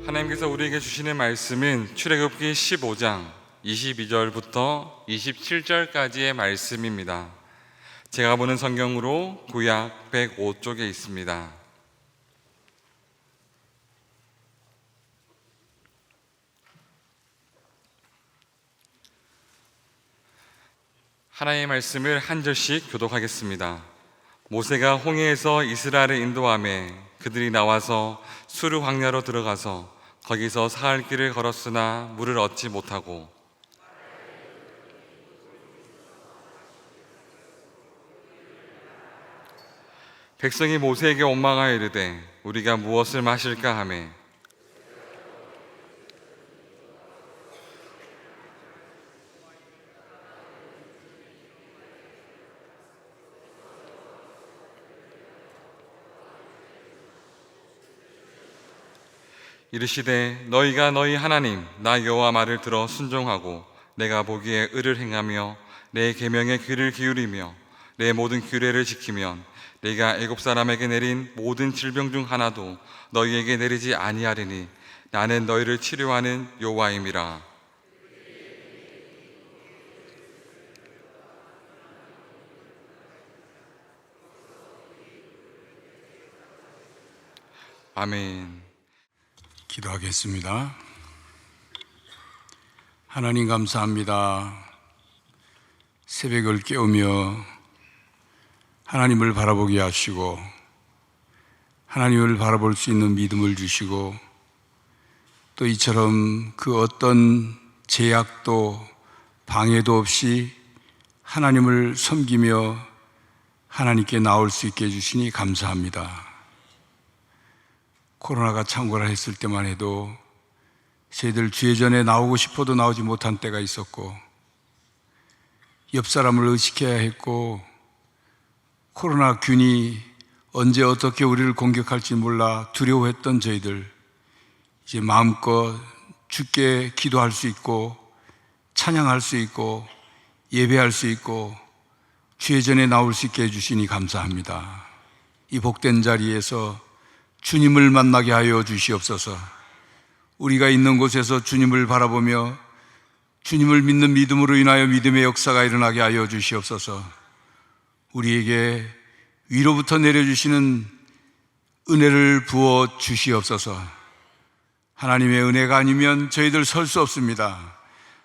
하나님께서 우리에게 주시는 말씀은 출애굽기 15장 22절부터 27절까지의 말씀입니다. 제가 보는 성경으로 구약 105쪽에 있습니다. 하나님의 말씀을 한 절씩 교독하겠습니다. 모세가 홍해에서 이스라엘을 인도하매 그들이 나와서 수르 광야로 들어가서 거기서 사흘 길을 걸었으나 물을 얻지 못하고 백성이 모세에게 원망하여 이르되 우리가 무엇을 마실까 하매 이르시되 너희가 너희 하나님 나 여호와 말을 들어 순종하고 내가 보기에 의를 행하며 내 계명에 귀를 기울이며 내 모든 규례를 지키면 내가 애굽 사람에게 내린 모든 질병 중 하나도 너희에게 내리지 아니하리니 나는 너희를 치료하는 여호와임이라. 아멘. 기도하겠습니다. 하나님 감사합니다. 새벽을 깨우며 하나님을 바라보게 하시고 하나님을 바라볼 수 있는 믿음을 주시고 또 이처럼 그 어떤 제약도 방해도 없이 하나님을 섬기며 하나님께 나올 수 있게 해주시니 감사합니다. 코로나가 창궐을 했을 때만 해도 저희들 주의 전에 나오고 싶어도 나오지 못한 때가 있었고 옆 사람을 의식해야 했고 코로나 균이 언제 어떻게 우리를 공격할지 몰라 두려워했던 저희들 이제 마음껏 주께 기도할 수 있고 찬양할 수 있고 예배할 수 있고 주의 전에 나올 수 있게 해주시니 감사합니다. 이 복된 자리에서 주님을 만나게 하여 주시옵소서. 우리가 있는 곳에서 주님을 바라보며 주님을 믿는 믿음으로 인하여 믿음의 역사가 일어나게 하여 주시옵소서. 우리에게 위로부터 내려주시는 은혜를 부어 주시옵소서. 하나님의 은혜가 아니면 저희들 설 수 없습니다.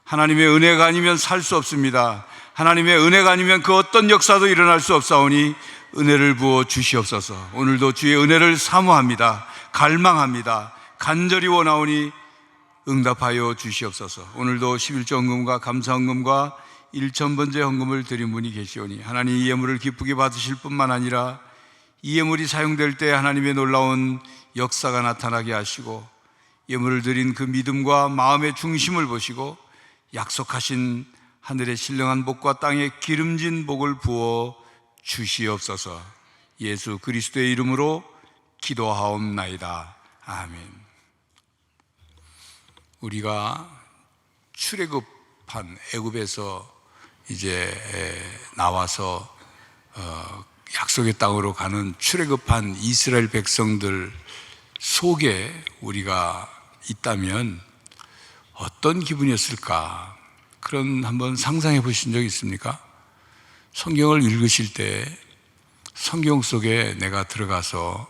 하나님의 은혜가 아니면 살 수 없습니다. 하나님의 은혜가 아니면 그 어떤 역사도 일어날 수 없사오니 은혜를 부어 주시옵소서. 오늘도 주의 은혜를 사모합니다. 갈망합니다. 간절히 원하오니 응답하여 주시옵소서. 오늘도 11조 헌금과 감사 헌금과 1,000번째 헌금을 드린 분이 계시오니 하나님 이 예물을 기쁘게 받으실 뿐만 아니라 이 예물이 사용될 때 하나님의 놀라운 역사가 나타나게 하시고 예물을 드린 그 믿음과 마음의 중심을 보시고 약속하신 하늘의 신령한 복과 땅의 기름진 복을 부어 주시옵소서. 예수 그리스도의 이름으로 기도하옵나이다. 아멘. 우리가 출애굽한 애굽에서 이제 나와서 약속의 땅으로 가는 출애굽한 이스라엘 백성들 속에 우리가 있다면 어떤 기분이었을까? 그런 한번 상상해 보신 적 있습니까? 성경을 읽으실 때 성경 속에 내가 들어가서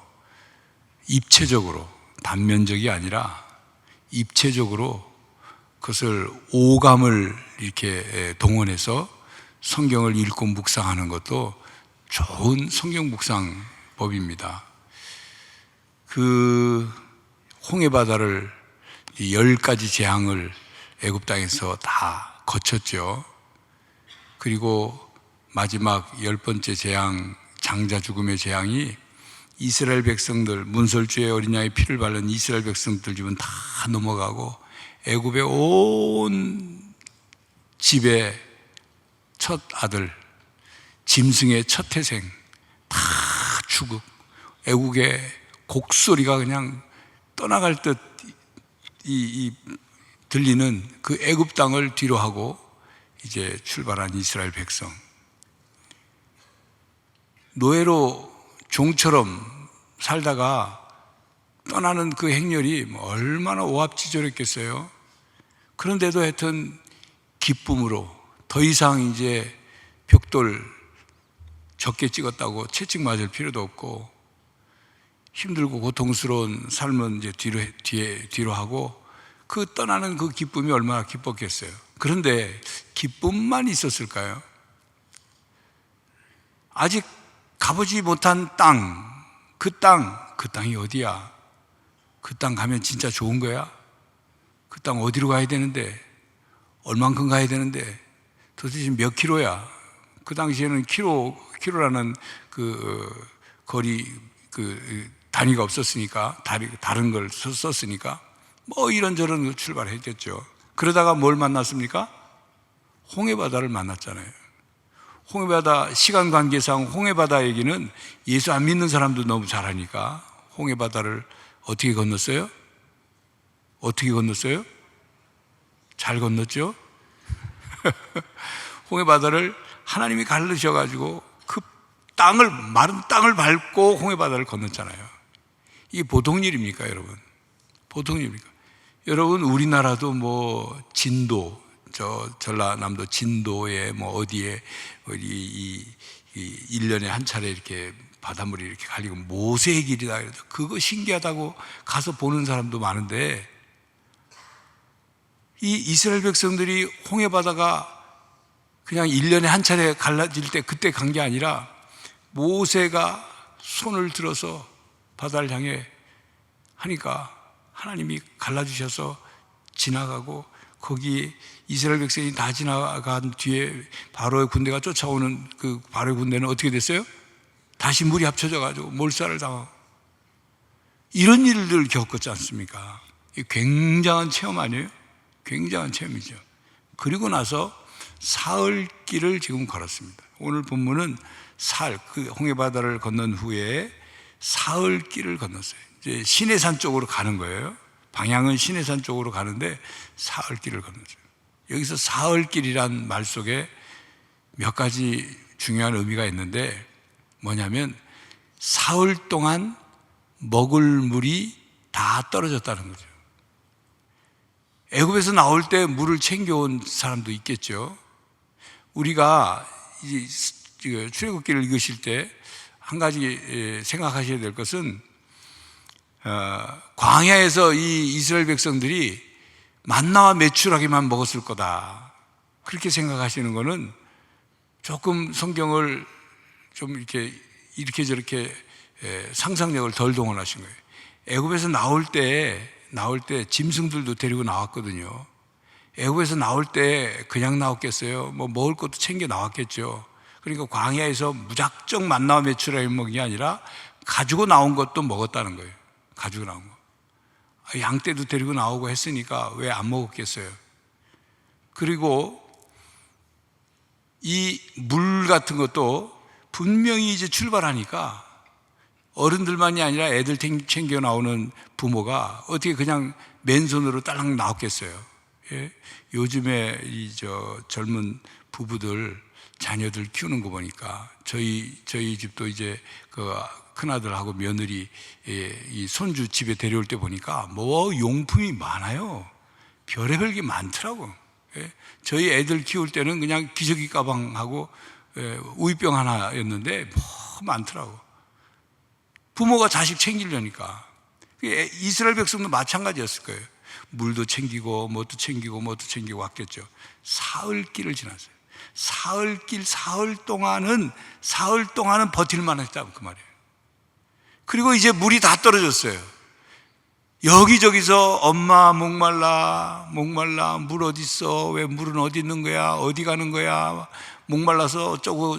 입체적으로, 단면적이 아니라 입체적으로 그것을 오감을 이렇게 동원해서 성경을 읽고 묵상하는 것도 좋은 성경 묵상법입니다. 그 홍해바다를 10가지 재앙을 애굽 땅에서 다 거쳤죠. 그리고 마지막 10번째 재앙, 장자 죽음의 재앙이 이스라엘 백성들, 문설주의 어린 양의 피를 바른 이스라엘 백성들 집은 다 넘어가고 애굽의 온 집의 첫 아들, 짐승의 첫 태생 다 죽음. 애국의 곡소리가 그냥 떠나갈 듯 들리는 그 애굽 땅을 뒤로 하고 이제 출발한 이스라엘 백성. 노예로 종처럼 살다가 떠나는 그 행렬이 얼마나 오합지졸했겠어요. 그런데도 하여튼 기쁨으로 더 이상 이제 벽돌 적게 찍었다고 채찍 맞을 필요도 없고, 힘들고 고통스러운 삶은 이제 뒤로 하고, 그 떠나는 그 기쁨이 얼마나 기뻤겠어요. 그런데 기쁨만 있었을까요? 아직 가보지 못한 땅, 그 땅이 어디야? 그 땅 가면 진짜 좋은 거야? 그 땅 어디로 가야 되는데? 얼만큼 가야 되는데? 도대체 몇 킬로야? 그 당시에는 킬로라는 그 거리 그 단위가 없었으니까, 다른 걸 썼으니까 뭐 이런저런 출발했겠죠. 그러다가 뭘 만났습니까? 홍해바다를 만났잖아요. 홍해바다, 시간 관계상 홍해바다 얘기는 예수 안 믿는 사람도 너무 잘하니까 홍해바다를 어떻게 건넜어요? 어떻게 건넜어요? 잘 건넜죠? 홍해바다를 하나님이 가르치셔가지고 그 마른 땅을 밟고 홍해바다를 건넜잖아요. 이게 보통 일입니까, 여러분? 보통 일입니까? 여러분, 우리나라도 뭐 진도, 전라남도 진도에 뭐 어디에 이 1년에 한 차례 이렇게 바닷물이 이렇게 갈리고 모세의 길이다 그래서 그거 신기하다고 가서 보는 사람도 많은데, 이 이스라엘 백성들이 홍해바다가 그냥 1년에 한 차례 갈라질 때 그때 간 게 아니라 모세가 손을 들어서 바다를 향해 하니까 하나님이 갈라주셔서 지나가고, 거기 이스라엘 백성이 다 지나간 뒤에 바로의 군대가 쫓아오는 그 바로의 군대는 어떻게 됐어요? 다시 물이 합쳐져 가지고 몰살을 당하고, 이런 일들을 겪었지 않습니까? 이 굉장한 체험 아니에요? 굉장한 체험이죠. 그리고 나서 사흘길을 지금 걸었습니다. 오늘 본문은 그 홍해바다를 건넌 후에 사흘길을 건넜어요. 이제 시내산 쪽으로 가는 거예요. 방향은 시내산 쪽으로 가는데 사흘길을 건넜어요. 여기서 사흘길이란 말 속에 몇 가지 중요한 의미가 있는데, 뭐냐면 사흘 동안 먹을 물이 다 떨어졌다는 거죠. 애굽에서 나올 때 물을 챙겨온 사람도 있겠죠. 우리가 출애굽기를 읽으실 때 한 가지 생각하셔야 될 것은, 광야에서 이 이스라엘 백성들이 만나와 메추라기만 먹었을 거다, 그렇게 생각하시는 것은 조금 성경을 좀 이렇게 저렇게 상상력을 덜 동원하신 거예요. 애굽에서 나올 때 짐승들도 데리고 나왔거든요. 애굽에서 나올 때 그냥 나왔겠어요? 뭐 먹을 것도 챙겨 나왔겠죠. 그러니까 광야에서 무작정 만나와 메추라기 먹은 게 아니라 가지고 나온 것도 먹었다는 거예요. 가지고 나온 거. 양떼도 데리고 나오고 했으니까 왜 안 먹었겠어요? 그리고 이 물 같은 것도 분명히 이제 출발하니까 어른들만이 아니라 애들 챙겨 나오는 부모가 어떻게 그냥 맨손으로 딸랑 나왔겠어요? 예? 요즘에 젊은 부부들 자녀들 키우는 거 보니까 저희 집도 이제 그 큰아들하고 며느리 이 손주 집에 데려올 때 보니까 뭐 용품이 많아요. 별의별 게 많더라고. 예? 저희 애들 키울 때는 그냥 기저귀 가방하고 우유병 하나였는데 뭐 많더라고. 부모가 자식 챙기려니까. 이스라엘 백성도 마찬가지였을 거예요. 물도 챙기고 뭣도 챙기고 왔겠죠. 사흘길을 지났어요. 사흘 동안은 버틸만 했다, 그 말이에요. 그리고 이제 물이 다 떨어졌어요. 여기저기서 엄마 목말라 물 어디 있어? 왜 물은 어디 있는 거야? 어디 가는 거야? 목말라서 어쩌고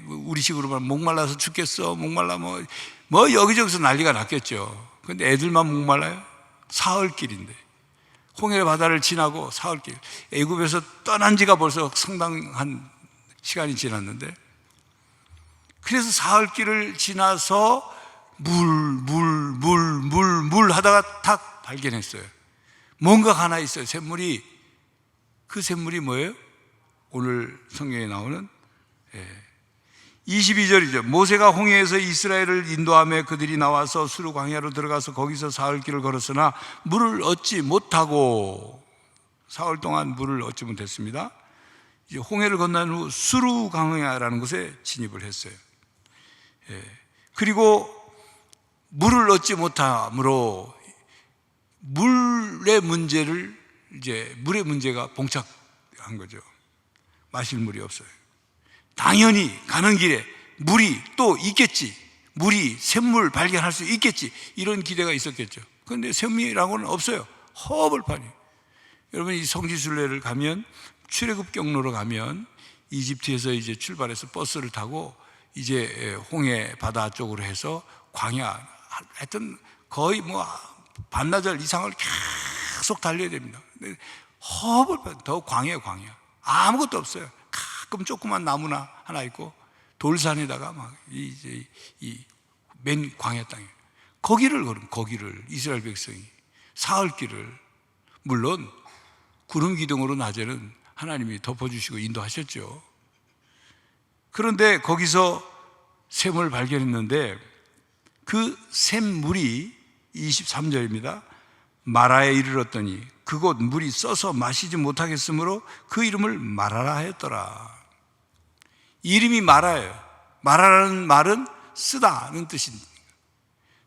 우리식으로 말하면 목말라서 죽겠어. 목말라 뭐 여기저기서 난리가 났겠죠. 근데 애들만 목말라요? 사흘길인데, 홍해 바다를 지나고 사흘길, 애굽에서 떠난 지가 벌써 상당한 시간이 지났는데, 그래서 사흘길을 지나서 물 하다가 탁 발견했어요. 뭔가 하나 있어요. 샘물이. 그 샘물이 뭐예요? 오늘 성경에 나오는 22절이죠. 모세가 홍해에서 이스라엘을 인도하며 그들이 나와서 수르 광야로 들어가서 거기서 사흘 길을 걸었으나 물을 얻지 못하고, 사흘 동안 물을 얻지 못했습니다. 이제 홍해를 건넌 후 수르 광야라는 곳에 진입을 했어요. 그리고 물을 얻지 못함으로 물의 문제가 봉착한 거죠. 마실 물이 없어요. 당연히 가는 길에 물이 또 있겠지, 물이 샘물 발견할 수 있겠지, 이런 기대가 있었겠죠. 그런데 샘이라고는 없어요. 허벌판이. 여러분, 이 성지순례를 가면, 출애굽 경로로 가면 이집트에서 이제 출발해서 버스를 타고 이제 홍해 바다 쪽으로 해서 광야, 하여튼 거의 뭐 반나절 이상을 계속 달려야 됩니다. 허벌판, 더 광야. 아무것도 없어요. 가끔 조그만 나무나 하나 있고 돌산에다가 막 이 맨 광야 땅에 거기를 이스라엘 백성이 사흘 길을, 물론 구름 기둥으로 낮에는 하나님이 덮어주시고 인도하셨죠. 그런데 거기서 샘을 발견했는데 그 샘물이 23절입니다. 마라에 이르렀더니 그곳 물이 써서 마시지 못하겠으므로 그 이름을 마라라 하였더라. 이름이 마라예요. 마라라는 말은 쓰다는 뜻입니다.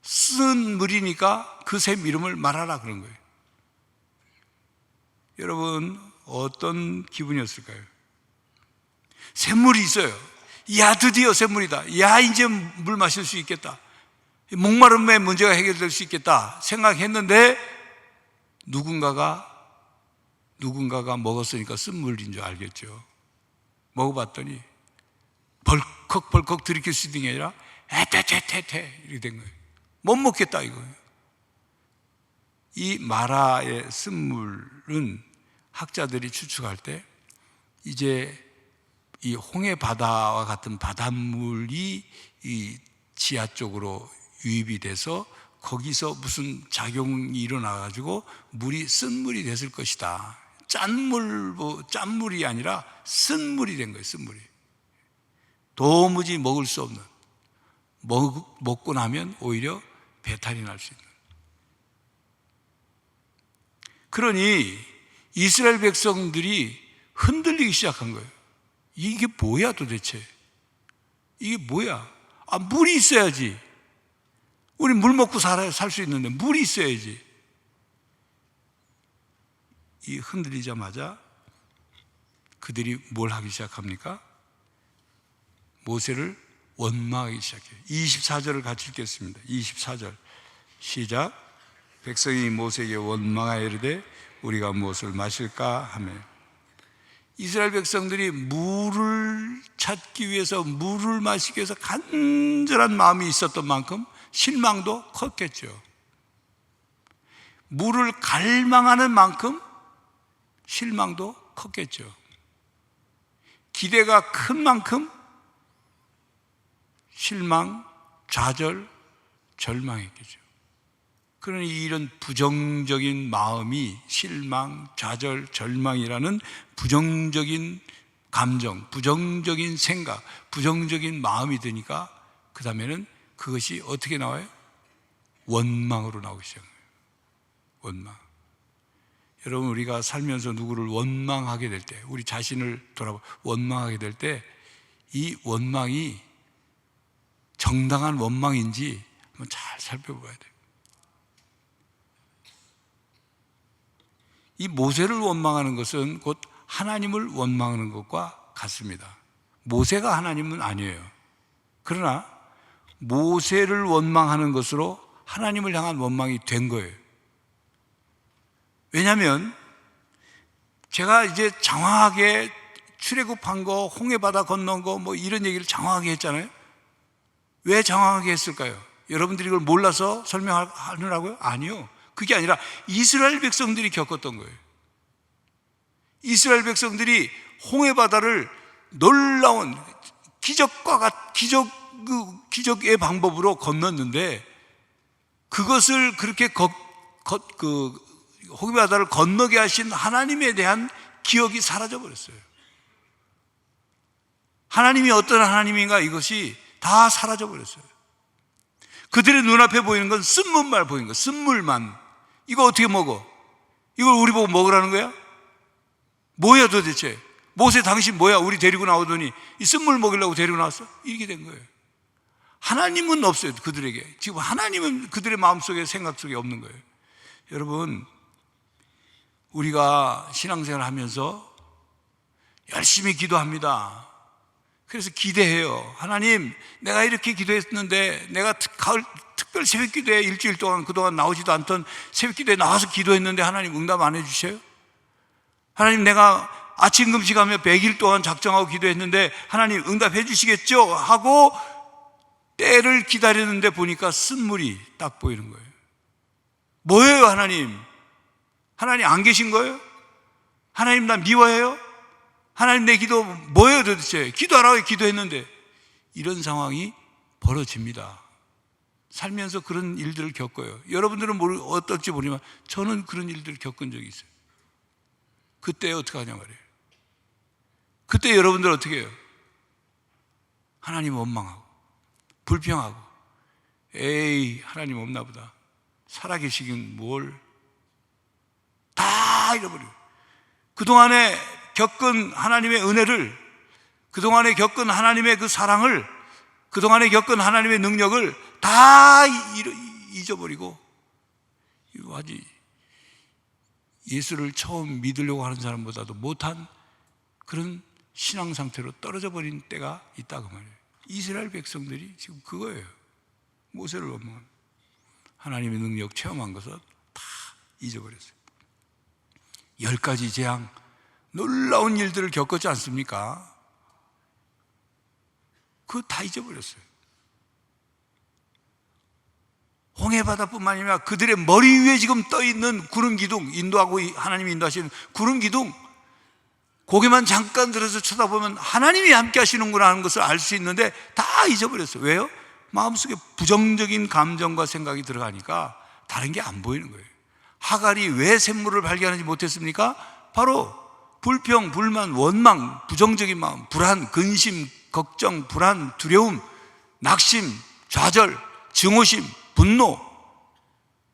쓴 물이니까 그 샘 이름을 마라라 그런 거예요. 여러분, 어떤 기분이었을까요? 샘물이 있어요. 야, 드디어 샘물이다. 야, 이제 물 마실 수 있겠다. 목마름의 문제가 해결될 수 있겠다 생각했는데 누군가가 먹었으니까 쓴물인 줄 알겠죠. 먹어봤더니 벌컥벌컥 들이킬 수 있는 게 아니라 에테테테테 이렇게 된 거예요. 못 먹겠다 이거예요. 이 마라의 쓴물은 학자들이 추측할 때 이제 이 홍해 바다와 같은 바닷물이 이 지하 쪽으로 유입이 돼서 거기서 무슨 작용이 일어나가지고 물이 쓴물이 됐을 것이다. 짠물이 아니라 쓴물이 된 거예요. 쓴물이. 도무지 먹을 수 없는, 먹고 나면 오히려 배탈이 날 수 있는. 그러니 이스라엘 백성들이 흔들리기 시작한 거예요. 이게 뭐야 도대체? 이게 뭐야? 아, 물이 있어야지. 우리 물 먹고 살 수 있는데 물이 있어야지. 이 흔들리자마자 그들이 뭘 하기 시작합니까? 모세를 원망하기 시작해요. 24절을 같이 읽겠습니다. 24절 시작. 백성이 모세에게 원망하여 이르되 우리가 무엇을 마실까 하며, 이스라엘 백성들이 물을 찾기 위해서, 물을 마시기 위해서 간절한 마음이 있었던 만큼 실망도 컸겠죠. 물을 갈망하는 만큼 실망도 컸겠죠. 기대가 큰 만큼 실망, 좌절, 절망했겠죠. 그러니 이런 부정적인 마음이, 실망, 좌절, 절망이라는 부정적인 감정, 부정적인 생각, 부정적인 마음이 드니까 그 다음에는 그것이 어떻게 나와요? 원망으로 나오기 시작해요. 원망. 여러분, 우리가 살면서 누구를 원망하게 될 때, 우리 자신을 돌아보 원망하게 될 때 이 원망이 정당한 원망인지 한번 잘 살펴봐야 돼요. 이 모세를 원망하는 것은 곧 하나님을 원망하는 것과 같습니다. 모세가 하나님은 아니에요. 그러나 모세를 원망하는 것으로 하나님을 향한 원망이 된 거예요. 왜냐하면 제가 이제 장황하게 출애굽한 거, 홍해바다 건넌 거, 뭐 이런 얘기를 장황하게 했잖아요. 왜 장황하게 했을까요? 여러분들이 이걸 몰라서 설명하느라고요? 아니요. 그게 아니라 이스라엘 백성들이 겪었던 거예요. 이스라엘 백성들이 홍해바다를 놀라운 기적의 방법으로 건넜는데, 그것을 그렇게 홍해바다를 건너게 하신 하나님에 대한 기억이 사라져 버렸어요. 하나님이 어떤 하나님인가 이것이 다 사라져 버렸어요. 그들의 눈앞에 보이는 건 쓴물만 보이는 거예요. 쓴물만. 이거 어떻게 먹어? 이걸 우리 보고 먹으라는 거야? 뭐야 도대체? 모세 당신 뭐야? 우리 데리고 나오더니 이 쓴물 먹이려고 데리고 나왔어? 이렇게 된 거예요. 하나님은 없어요, 그들에게. 지금 하나님은 그들의 마음속에 생각 속에 없는 거예요. 여러분, 우리가 신앙생활 하면서 열심히 기도합니다. 그래서 기대해요. 하나님, 내가 이렇게 기도했는데, 내가 가을 특별 새벽 기도에 일주일 동안 그동안 나오지도 않던 새벽 기도에 나와서 기도했는데 하나님 응답 안 해주셔요? 하나님, 내가 아침 금식하며 100일 동안 작정하고 기도했는데 하나님 응답해 주시겠죠? 하고 때를 기다리는데 보니까 쓴물이 딱 보이는 거예요. 뭐예요, 하나님? 하나님 안 계신 거예요? 하나님 나 미워해요? 하나님 내 기도 뭐예요 도대체? 기도하라고 기도했는데. 이런 상황이 벌어집니다. 살면서 그런 일들을 겪어요. 여러분들은 어떨지 모르지만 저는 그런 일들을 겪은 적이 있어요. 그때 어떻게 하냐 말이에요. 그때 여러분들 어떻게 해요? 하나님 원망하고 불평하고 에이 하나님 없나 보다. 살아계시긴 뭘 다 잃어버려요. 그동안에 겪은 하나님의 은혜를, 그동안에 겪은 하나님의 그 사랑을, 그동안에 겪은 하나님의 능력을 다 잊어버리고 아직 예수를 처음 믿으려고 하는 사람보다도 못한 그런 신앙 상태로 떨어져 버린 때가 있다고 말이에요. 이스라엘 백성들이 지금 그거예요. 모세를 원망한 하나님의 능력 체험한 것을 다 잊어버렸어요. 10가지 재앙, 놀라운 일들을 겪었지 않습니까? 그거 다 잊어버렸어요. 홍해바다뿐만 아니라 그들의 머리 위에 지금 떠있는 구름 기둥, 인도하고 하나님이 인도하시는 구름 기둥, 고개만 잠깐 들어서 쳐다보면 하나님이 함께 하시는구나 하는 것을 알 수 있는데 다 잊어버렸어요. 왜요? 마음속에 부정적인 감정과 생각이 들어가니까 다른 게 안 보이는 거예요. 하갈이 왜 샘물을 발견하지 못했습니까? 바로 불평, 불만, 원망, 부정적인 마음, 불안, 근심, 걱정, 불안, 두려움, 낙심, 좌절, 증오심, 분노,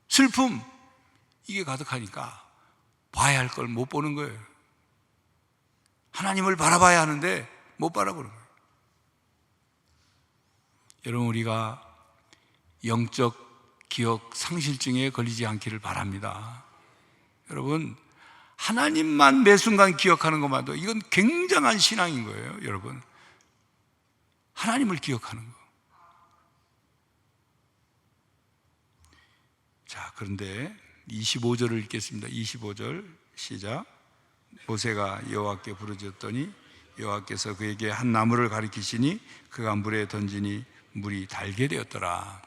슬픔, 이게 가득하니까 봐야 할 걸 못 보는 거예요. 하나님을 바라봐야 하는데 못 바라보는 거예요. 여러분, 우리가 영적 기억 상실증에 걸리지 않기를 바랍니다. 여러분, 하나님만 매 순간 기억하는 것만도 이건 굉장한 신앙인 거예요. 여러분, 하나님을 기억하는 거. 자, 그런데 25절을 읽겠습니다. 25절 시작. 모세가 여호와께 부르짖었더니 여호와께서 그에게 한 나무를 가리키시니 그가 물에 던지니 물이 달게 되었더라.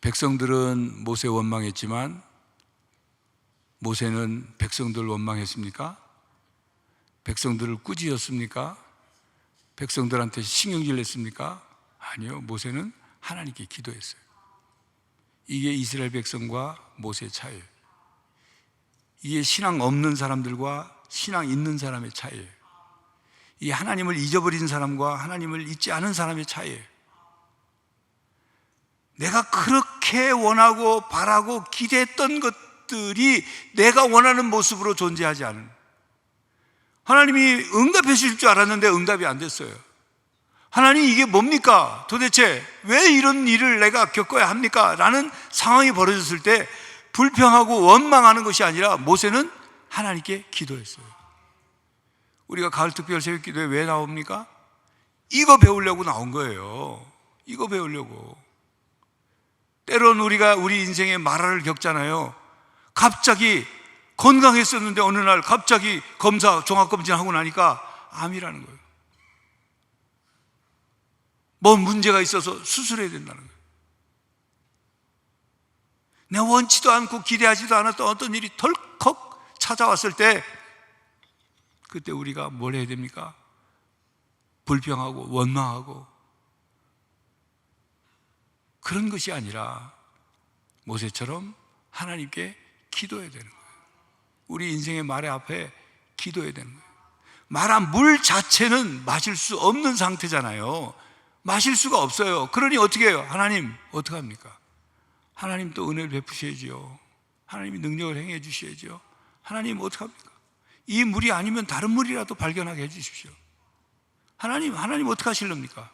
백성들은 모세 원망했지만 모세는 백성들을 원망했습니까? 백성들을 꾸짖었습니까? 백성들한테 신경질 냈습니까? 아니요. 모세는 하나님께 기도했어요. 이게 이스라엘 백성과 모세의 차이예요. 이게 신앙 없는 사람들과 신앙 있는 사람의 차이예요. 이 하나님을 잊어버린 사람과 하나님을 잊지 않은 사람의 차이예요. 내가 그렇게 원하고 바라고 기대했던 것들이 내가 원하는 모습으로 존재하지 않은, 하나님이 응답해 주실 줄 알았는데 응답이 안 됐어요. 하나님 이게 뭡니까? 도대체 왜 이런 일을 내가 겪어야 합니까? 라는 상황이 벌어졌을 때 불평하고 원망하는 것이 아니라 모세는 하나님께 기도했어요. 우리가 가을 특별 새벽 기도에 왜 나옵니까? 이거 배우려고 나온 거예요. 이거 배우려고. 때론 우리가 우리 인생에 마라를 겪잖아요. 갑자기 건강했었는데 어느 날 갑자기 종합검진하고 나니까 암이라는 거예요. 뭔 문제가 있어서 수술해야 된다는 거예요. 내가 원치도 않고 기대하지도 않았던 어떤 일이 덜컥 찾아왔을 때 그때 우리가 뭘 해야 됩니까? 불평하고 원망하고 그런 것이 아니라 모세처럼 하나님께 기도해야 되는 거예요. 우리 인생의 말의 앞에 기도해야 되는 거예요. 말한 물 자체는 마실 수 없는 상태잖아요. 마실 수가 없어요. 그러니 어떻게 해요? 하나님 어떻게 합니까? 하나님 또 은혜를 베푸셔야죠. 하나님이 능력을 행해 주셔야죠. 하나님 어떻게 합니까? 이 물이 아니면 다른 물이라도 발견하게 해 주십시오. 하나님 어떻게 하실랍니까?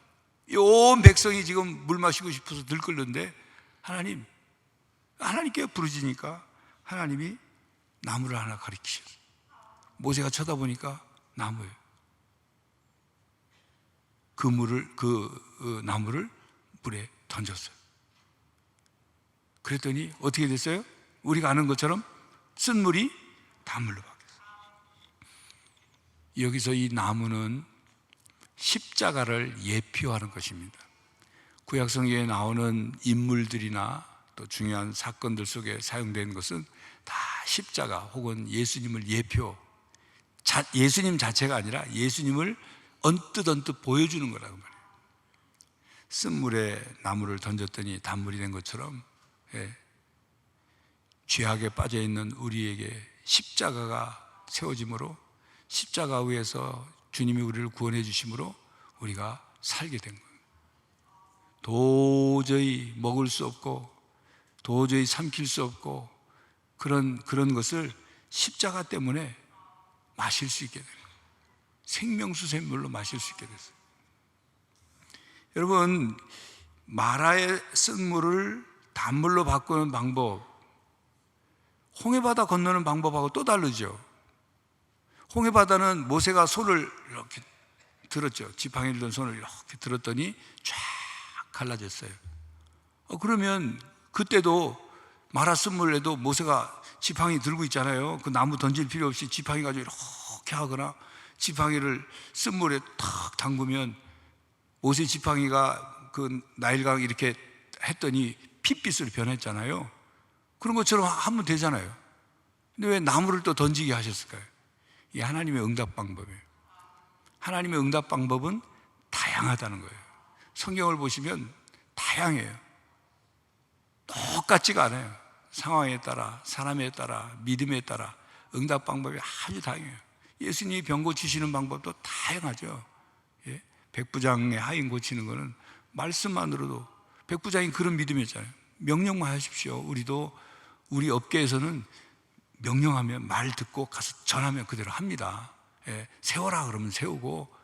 온 백성이 지금 물 마시고 싶어서 들끓는데 하나님께 부르짖으니까 하나님이 나무를 하나 가리키셨어요. 모세가 쳐다보니까 나무예요. 그 나무를 물에 던졌어요. 그랬더니 어떻게 됐어요? 우리가 아는 것처럼 쓴 물이 단물로 바뀌었어요. 여기서 이 나무는 십자가를 예표하는 것입니다. 구약성경에 나오는 인물들이나 또 중요한 사건들 속에 사용된 것은 다 십자가 혹은 예수님을 예수님 자체가 아니라 예수님을 언뜻 보여주는 거라고 말해요. 쓴물에 나무를 던졌더니 단물이 된 것처럼 죄악에 빠져있는 우리에게 십자가가 세워짐으로 십자가 위에서 주님이 우리를 구원해 주심으로 우리가 살게 된 거예요. 도저히 먹을 수 없고 도저히 삼킬 수 없고 그런 것을 십자가 때문에 마실 수 있게 되는 거예요. 생명수 샘물로 마실 수 있게 됐어요. 여러분, 마라의 쓴물을 단물로 바꾸는 방법, 홍해바다 건너는 방법하고 또 다르죠. 홍해바다는 모세가 손을 이렇게 들었죠. 지팡이를 든 손을 이렇게 들었더니 쫙 갈라졌어요. 그러면 그때도 마라 쓴물에도 모세가 지팡이 들고 있잖아요. 그 나무 던질 필요 없이 지팡이 가지고 이렇게 하거나 지팡이를 쓴물에 탁 담그면 모세 지팡이가 그 나일강 이렇게 했더니 핏빛으로 변했잖아요. 그런 것처럼 하면 되잖아요. 근데 왜 나무를 또 던지게 하셨을까요? 이게 하나님의 응답 방법이에요. 하나님의 응답 방법은 다양하다는 거예요. 성경을 보시면 다양해요. 똑같지가 않아요. 상황에 따라, 사람에 따라, 믿음에 따라 응답 방법이 아주 다양해요. 예수님이 병 고치시는 방법도 다양하죠. 백부장의 하인 고치는 거는 말씀만으로도, 백부장이 그런 믿음이었잖아요. 명령만 하십시오. 우리도 우리 업계에서는 명령하면 말 듣고 가서 전하면 그대로 합니다. 세워라 그러면 세우고,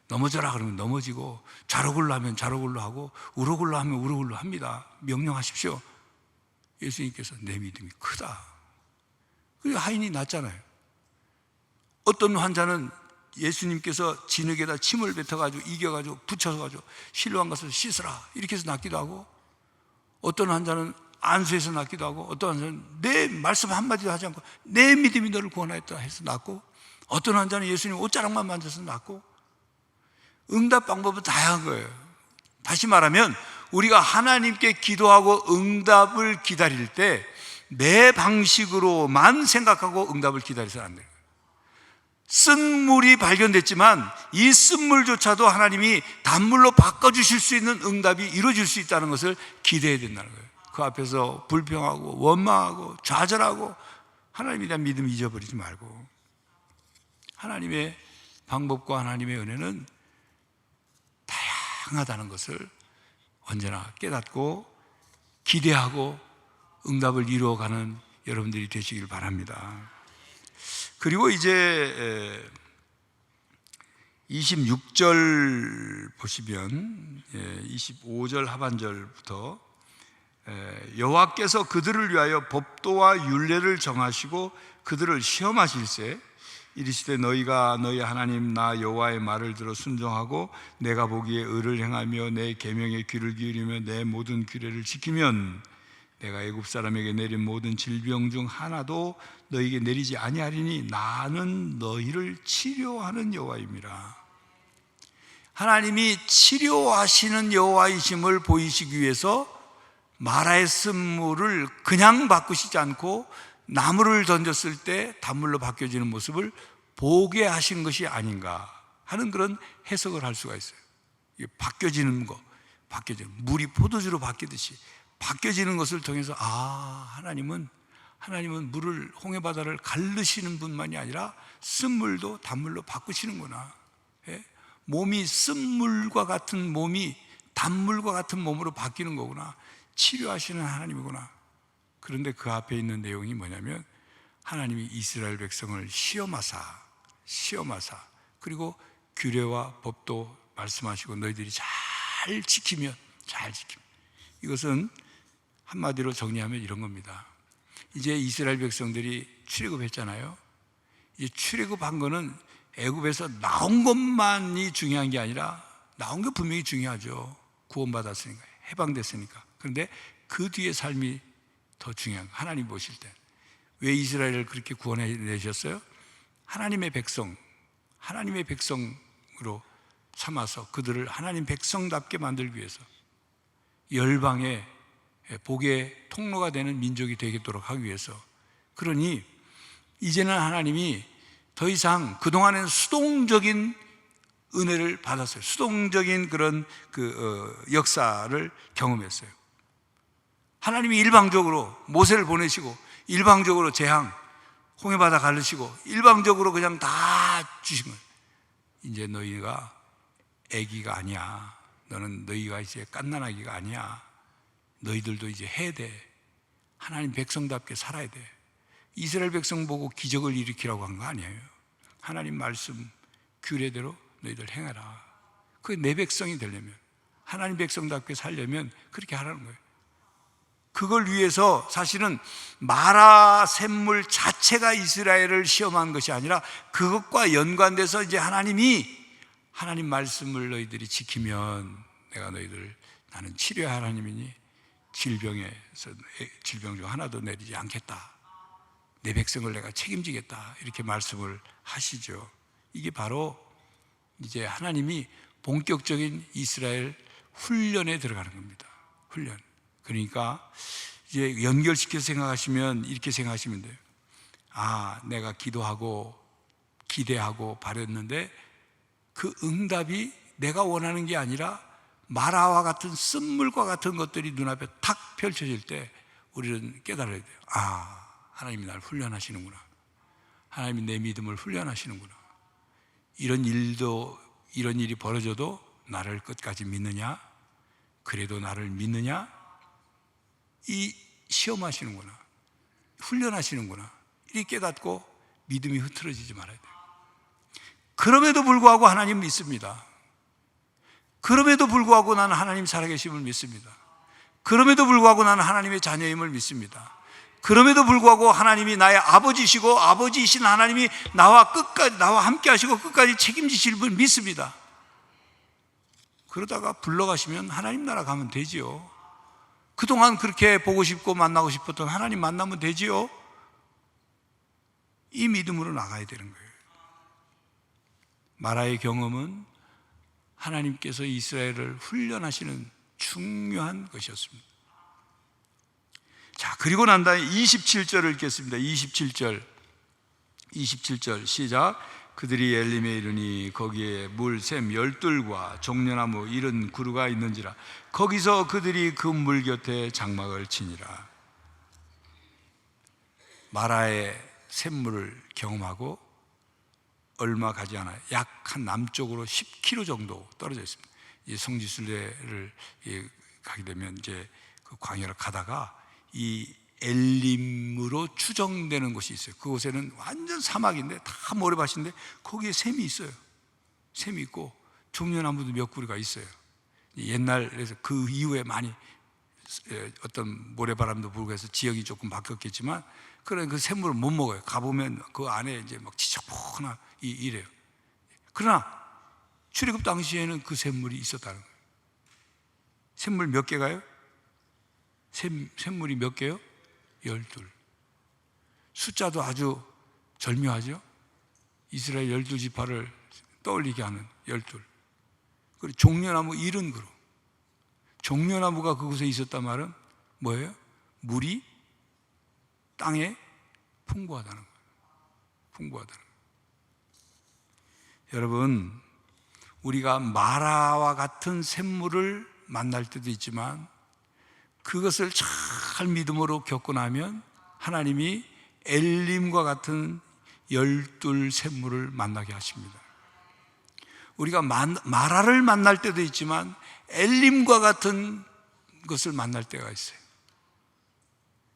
넘어져라 그러면 넘어지고, 좌로굴로 하면 좌로굴로 하고, 우로굴로 하면 우로굴로 합니다. 명령하십시오. 예수님께서 내 믿음이 크다. 그리고 하인이 낫잖아요. 어떤 환자는 예수님께서 진흙에다 침을 뱉어가지고 이겨가지고 붙여서가지고 실로암 가서 씻으라 이렇게 해서 낫기도 하고, 어떤 환자는 안수해서 낫기도 하고, 어떤 환자는 내 말씀 한마디도 하지 않고 내 믿음이 너를 구원하였다 해서 낫고, 어떤 환자는 예수님 옷자락만 만져서 낫고, 응답 방법은 다양한 거예요. 다시 말하면 우리가 하나님께 기도하고 응답을 기다릴 때 내 방식으로만 생각하고 응답을 기다려서는 안 돼요. 쓴물이 발견됐지만 이 쓴물조차도 하나님이 단물로 바꿔주실 수 있는 응답이 이루어질 수 있다는 것을 기대해야 된다는 거예요. 그 앞에서 불평하고 원망하고 좌절하고 하나님에 대한 믿음 잊어버리지 말고, 하나님의 방법과 하나님의 은혜는 다양하다는 것을 언제나 깨닫고 기대하고 응답을 이루어가는 여러분들이 되시길 바랍니다. 그리고 이제 26절 보시면 25절 하반절부터 여호와께서 그들을 위하여 법도와 율례를 정하시고 그들을 시험하실세 이르시되 너희가 너희 하나님 나 여호와의 말을 들어 순종하고 내가 보기에 의를 행하며 내 계명에 귀를 기울이며 내 모든 규례를 지키면 내가 애굽 사람에게 내린 모든 질병 중 하나도 너희에게 내리지 아니하리니 나는 너희를 치료하는 여호와임이라. 하나님이 치료하시는 여호와이심을 보이시기 위해서 마라의 쓴물을 그냥 바꾸시지 않고 나무를 던졌을 때 단물로 바뀌어지는 모습을 보게 하신 것이 아닌가 하는 그런 해석을 할 수가 있어요. 바뀌어지는 거, 바뀌어지는 물이 포도주로 바뀌듯이 바뀌어지는 것을 통해서 하나님은 물을, 홍해바다를 가르시는 분만이 아니라 쓴물도 단물로 바꾸시는구나. 예? 몸이 쓴물과 같은 몸이 단물과 같은 몸으로 바뀌는 거구나. 치료하시는 하나님이구나. 그런데 그 앞에 있는 내용이 뭐냐면 하나님이 이스라엘 백성을 시험하사 그리고 규례와 법도 말씀하시고 너희들이 잘 지키면 이것은 한마디로 정리하면 이런 겁니다. 이제 이스라엘 백성들이 출애굽했잖아요. 이제 출애굽한 거는 애굽에서 나온 것만이 중요한 게 아니라, 나온 게 분명히 중요하죠. 구원받았으니까, 해방됐으니까. 그런데 그 뒤의 삶이 더 중요한 거예요. 하나님 보실 때. 왜 이스라엘을 그렇게 구원해 내셨어요? 하나님의 백성으로 삼아서 그들을 하나님 백성답게 만들기 위해서, 열방의 복의 통로가 되는 민족이 되도록 하기 위해서. 그러니 이제는 하나님이 더 이상 그동안에는 수동적인 은혜를 받았어요. 수동적인 그런 역사를 경험했어요. 하나님이 일방적으로 모세를 보내시고, 일방적으로 재앙, 홍해바다 가르시고, 일방적으로 그냥 다 주신 거예요. 이제 너희가 애기가 아니야. 너희가 이제 갓난아기가 아니야. 너희들도 이제 해야 돼. 하나님 백성답게 살아야 돼. 이스라엘 백성 보고 기적을 일으키라고 한 거 아니에요. 하나님 말씀 규례대로 너희들 행하라. 그게 내 백성이 되려면, 하나님 백성답게 살려면 그렇게 하라는 거예요. 그걸 위해서 사실은 마라 샘물 자체가 이스라엘을 시험한 것이 아니라, 그것과 연관돼서 이제 하나님 말씀을 너희들이 지키면 나는 치료의 하나님이니 질병 중 하나도 내리지 않겠다. 내 백성을 내가 책임지겠다. 이렇게 말씀을 하시죠. 이게 바로 이제 하나님이 본격적인 이스라엘 훈련에 들어가는 겁니다. 훈련. 그러니까 이제 연결시켜서 생각하시면 이렇게 생각하시면 돼요. 내가 기도하고 기대하고 바랬는데 그 응답이 내가 원하는 게 아니라 마라와 같은 쓴물과 같은 것들이 눈앞에 탁 펼쳐질 때 우리는 깨달아야 돼요. 하나님이 나를 훈련하시는구나. 하나님이 내 믿음을 훈련하시는구나. 이런 일이 벌어져도 나를 끝까지 믿느냐? 그래도 나를 믿느냐? 이 시험하시는구나. 훈련하시는구나. 이렇게 깨닫고 믿음이 흐트러지지 말아야 돼요. 그럼에도 불구하고 하나님 믿습니다. 그럼에도 불구하고 나는 하나님 살아계심을 믿습니다. 그럼에도 불구하고 나는 하나님의 자녀임을 믿습니다. 그럼에도 불구하고 하나님이 나의 아버지시고 아버지이신 하나님이 나와 함께 하시고 끝까지 책임지실 분 믿습니다. 그러다가 불러가시면 하나님 나라 가면 되지요. 그동안 그렇게 보고 싶고 만나고 싶었던 하나님 만나면 되지요. 이 믿음으로 나가야 되는 거예요. 마라의 경험은 하나님께서 이스라엘을 훈련하시는 중요한 것이었습니다. 자, 그리고 난 다음에 27절을 읽겠습니다. 27절 시작. 그들이 엘림에 이르니 거기에 물샘 12과 종려나무 70그루가 있는지라. 거기서 그들이 그 물 곁에 장막을 치니라. 마라의 샘물을 경험하고 얼마 가지 않아요. 약 한 남쪽으로 10km 정도 떨어져 있습니다. 이 성지순례를 가게 되면 이제 그 광야를 가다가 이 엘림으로 추정되는 곳이 있어요. 그곳에는 완전 사막인데 다 모래밭인데 거기에 샘이 있어요. 샘이 있고 종려나무도 몇 그루가 있어요. 옛날에서 그 이후에 많이 어떤 모래바람도 불고 해서 지역이 조금 바뀌었겠지만, 그런 그 샘물을 못 먹어요. 가보면 그 안에 이제 막 지저분하고 이래요. 그러나 출애굽 당시에는 그 샘물이 있었다는 거예요. 샘물 몇 개가요? 샘물이 몇 개요? 12. 숫자도 아주 절묘하죠. 이스라엘 12지파를 떠올리게 하는 12. 그리고 종려나무 70그루. 종려나무가 그곳에 있었단 말은 뭐예요? 물이 땅에 풍부하다는 거예요. 풍부하다는 거예요. 여러분, 우리가 마라와 같은 샘물을 만날 때도 있지만 그것을 잘 믿음으로 겪고 나면 하나님이 엘림과 같은 열둘 샘물을 만나게 하십니다. 우리가 마라를 만날 때도 있지만 엘림과 같은 것을 만날 때가 있어요.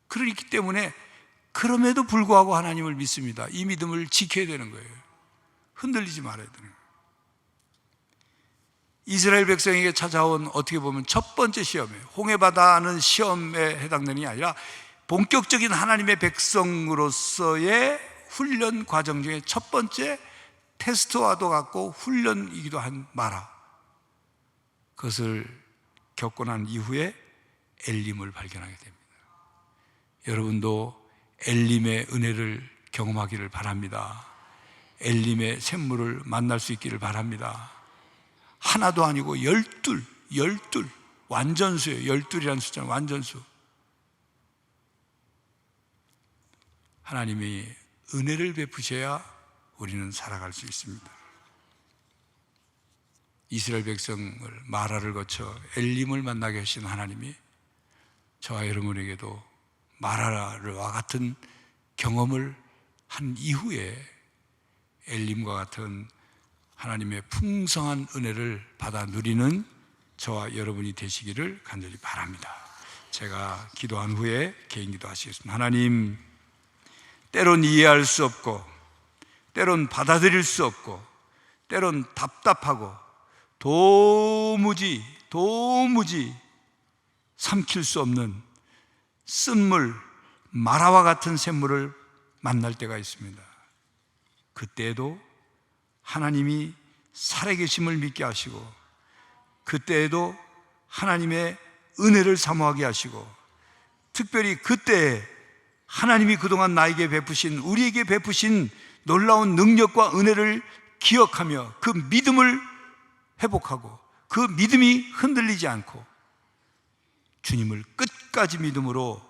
그렇기 때문에 그럼에도 불구하고 하나님을 믿습니다. 이 믿음을 지켜야 되는 거예요. 흔들리지 말아야 되는 거예요. 이스라엘 백성에게 찾아온 어떻게 보면 첫 번째 시험이에요. 홍해바다는 시험에 해당되는 게 아니라 본격적인 하나님의 백성으로서의 훈련 과정 중에 첫 번째 테스트와도 같고 훈련이기도 한 마라. 그것을 겪고 난 이후에 엘림을 발견하게 됩니다. 여러분도 엘림의 은혜를 경험하기를 바랍니다. 엘림의 샘물을 만날 수 있기를 바랍니다. 하나도 아니고 열둘, 완전수예요. 열둘이라는 숫자는 완전수. 하나님이 은혜를 베푸셔야 우리는 살아갈 수 있습니다. 이스라엘 백성을 마라를 거쳐 엘림을 만나게 하신 하나님이 저와 여러분에게도 마라와 같은 경험을 한 이후에 엘림과 같은 하나님의 풍성한 은혜를 받아 누리는 저와 여러분이 되시기를 간절히 바랍니다. 제가 기도한 후에 개인 기도하시겠습니다. 하나님, 때론 이해할 수 없고 때론 받아들일 수 없고 때론 답답하고 도무지 삼킬 수 없는 쓴물, 마라와 같은 샘물을 만날 때가 있습니다. 그때에도 하나님이 살아계심을 믿게 하시고 그때에도 하나님의 은혜를 사모하게 하시고 특별히 그때에 하나님이 그동안 나에게 베푸신, 우리에게 베푸신 놀라운 능력과 은혜를 기억하며 그 믿음을 회복하고 그 믿음이 흔들리지 않고 주님을 끝까지 믿음으로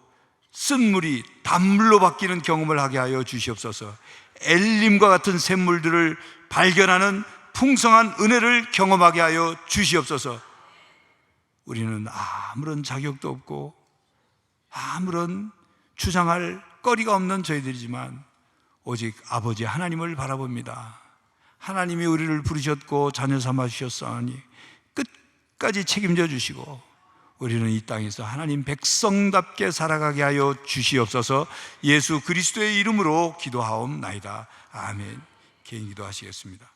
쓴물이 단물로 바뀌는 경험을 하게 하여 주시옵소서. 엘림과 같은 샘물들을 발견하는 풍성한 은혜를 경험하게 하여 주시옵소서. 우리는 아무런 자격도 없고 아무런 주장할 거리가 없는 저희들이지만 오직 아버지 하나님을 바라봅니다. 하나님이 우리를 부르셨고 자녀 삼아 주셨사오니 끝까지 책임져 주시고 우리는 이 땅에서 하나님 백성답게 살아가게 하여 주시옵소서. 예수 그리스도의 이름으로 기도하옵나이다. 아멘. 개인 기도하시겠습니다.